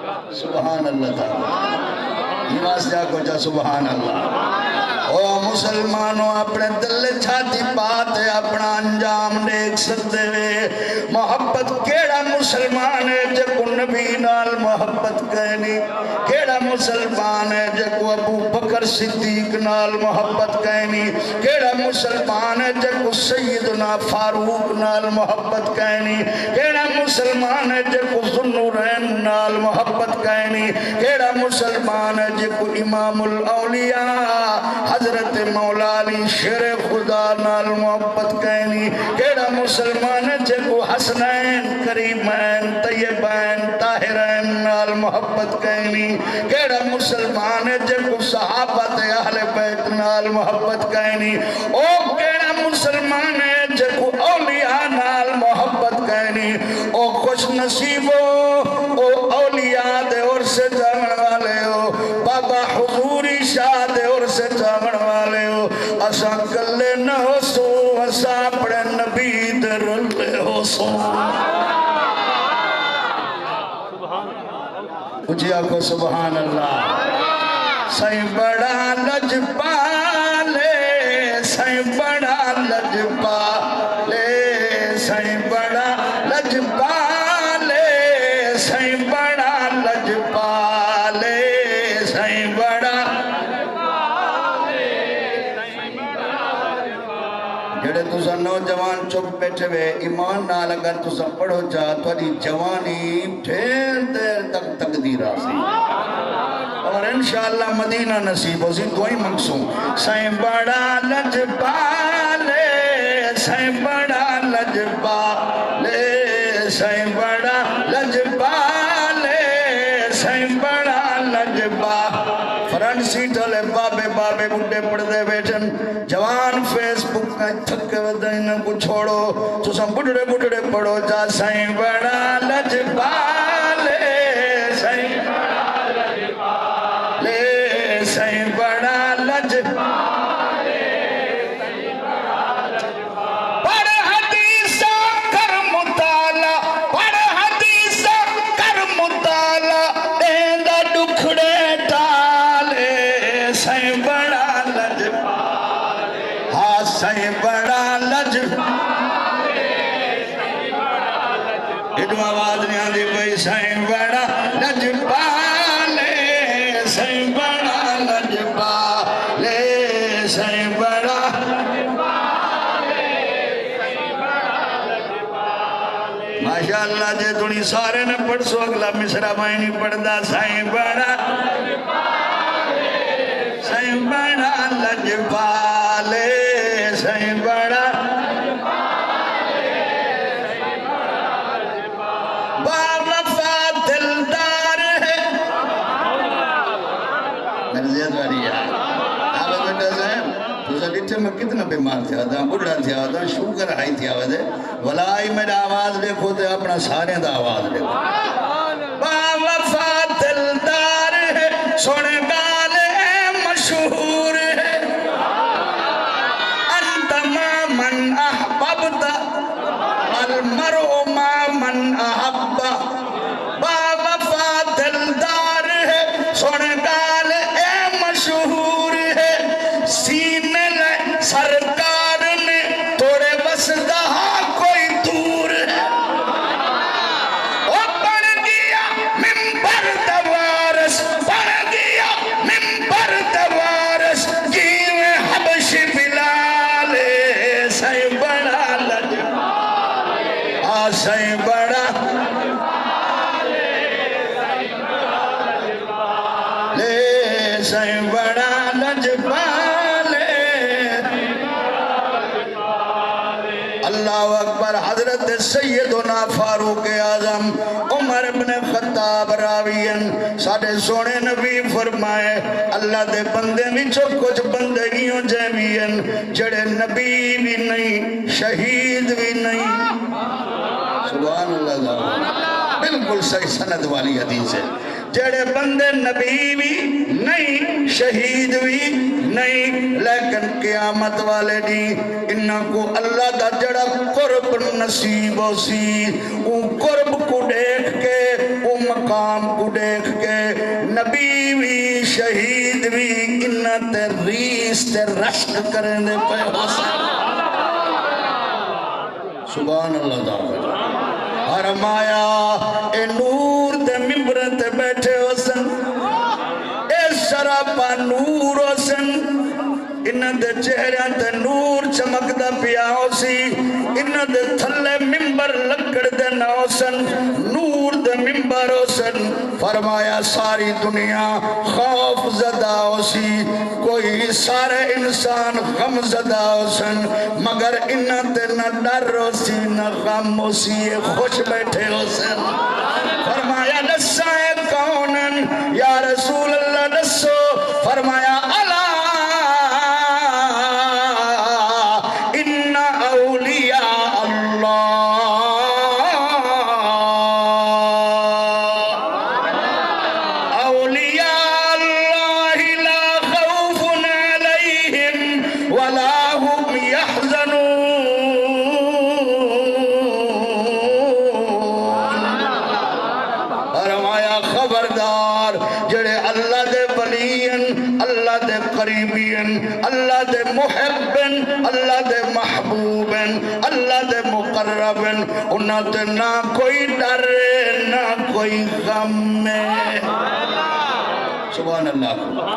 سبحان اللہ تعالی یہ واسطہ کو جا سبحان اللہ او مسلمانوں اپنے دل چھاتی پاتے اپنا انجام دیکھ سکتے ہوئے محبت کیڑا مسلمان ہے جے کو نبی نال محبت کہنی کیڑا مسلمان ہے جے کو ابو بکر صدیق نال محبت کہنی کیڑا مسلمان ہے جے کو سیدنا فاروق نال محبت کہنی کیڑا مسلمان ہے جے کو ذوالنورین نال محبت کہنی کیڑا مسلمان ہے جے کو امام الاولیاء حضرت مولا علی شیر خدا نال محبت کہنی کیڑا مسلمان ہے جے کو حسنین کریمین طیبین طاہرین نال محبت کہنی کیڑا مسلمان ہے جے کو صحابت اہل بیت نال محبت کہنی او کیڑا مسلمان ہے جے کو اولیاء نال محبت کہنی او خوش نصیبو او اولیاء دے اور سے جامن والے ہو بابا حضوری شاہ دے اور سے جامن والے ہو اسا کلے نہ ہو سو اسا اپنے نبی دے رلے ہو سو اجھے آکو سبحان اللہ سائیں بڑا لجپالے سائیں بڑا لجپالے سائیں بڑا لجپالے سائیں بڑا لجپالے سائیں بڑا جڑے تُسا نوجوان چپ بیٹھے ہوئے ایمان نال اگر تُسا پڑھو جا تو ادھی جوانی ڈھیر دیر تک تقدیر آسی اور انشاءاللہ مدینہ نصیب ہو سی دوئی منگسوں سائیں بڑا لجپالے سائیں بڑا لجپالے سائیں بڑا لجپالے سائیں بڑا لجپالے فرنٹ سیٹ والے بابے بابے بڑھے پڑھتے بیٹھن جوان فیس بک کا تھک ودائن کو چھوڑو تو سب بڑھڑے بڑھڑے پڑھو جا سائیں بڑا لجپالے سائیں بڑا لجپالے سائیں بڑا لجپالے پڑھ حدیثہ کر مطالعہ پڑھ حدیثہ کر مطالعہ دیندہ دکھڑے ٹالے سائیں بڑا لجپالے ہاں سائیں بڑا لجپالے ادھو آواز نہیں آدھی بھئی سائیں بڑا لجپالے سائیں بڑا لجپالے سائیں بڑا ماشاءاللہ جے تھوڑی سارے نے پڑھ سو اگلا مصرہ میں نہیں پڑھدا سائیں بڑا سائیں بڑا لجپالے سائیں بڑا باوفا دلدار ہے میرے زیاد واری ہے آپ بیٹا صاحب تو سا ڈٹھے میں کتنا بیمار تھیا تھا بڑھا تھیا تھا شوگر آئی تھیا تھا ولائی میرا آواز دیکھو تھے اپنا سارے دا آواز دیکھو باوفا دلدار ہے سونے گالے مشہور ہے انت ما من احببت المرء ما من احب باوفا دلدار ہے سونے گالے مشہور ہے سینے لے سرکار نے توڑے بس دہا کوئی دور ہے وہ پڑھ گیا ممبر دوارس پڑھ گیا ممبر دوارس جیوے حبش بلالے سائیں بڑا لجپالے آ سائیں بڑا لے سائیں بڑا لجپالے اللہ اکبر حضرت سیدنا فاروق اعظم عمر بن خطاب راوین ساڑھے سونے نبی فرمائے اللہ دے بندے وچوں کچھ بندگیوں جیوین جڑے نبی بھی نہیں شہید بھی نہیں سبحان اللہ بالکل صحیح سند والی حدیث ہے جڑے بندے نبی بھی نہیں شہید بھی نہیں لیکن قیامت والے دی انہاں کو اللہ دا جڑا قرب نصیب ہو سی وہ قرب کو دیکھ کے وہ مقام کو دیکھ کے نبی بھی شہید بھی انت ریس تے رشک کریں دے پہ حسن سبحان اللہ تعالی فرمایا اے نور دے ممبر تے بیٹھے حسن اے شرابہ نور حسن انہ دے چہرے تے نور چمک دا پیاؤ سی انہ دے تھلے ممبر لکڑ دے نوسن نور دے ممبر حسن فرمایا ساری دنیا خوف زدہ سی کوئی سارے انسان غم زدہ حسن مگر انہ دے نہ ڈر سی نہ غم سی خوش بیٹھے حسن فرمایا نسائے کونن یا رسول اللہ نسو فرمایا اللہ اللہ دے محبن اللہ دے محبوبن اللہ دے مقربن انہاں تے نہ کوئی ڈر نہ کوئی غم سبحان اللہ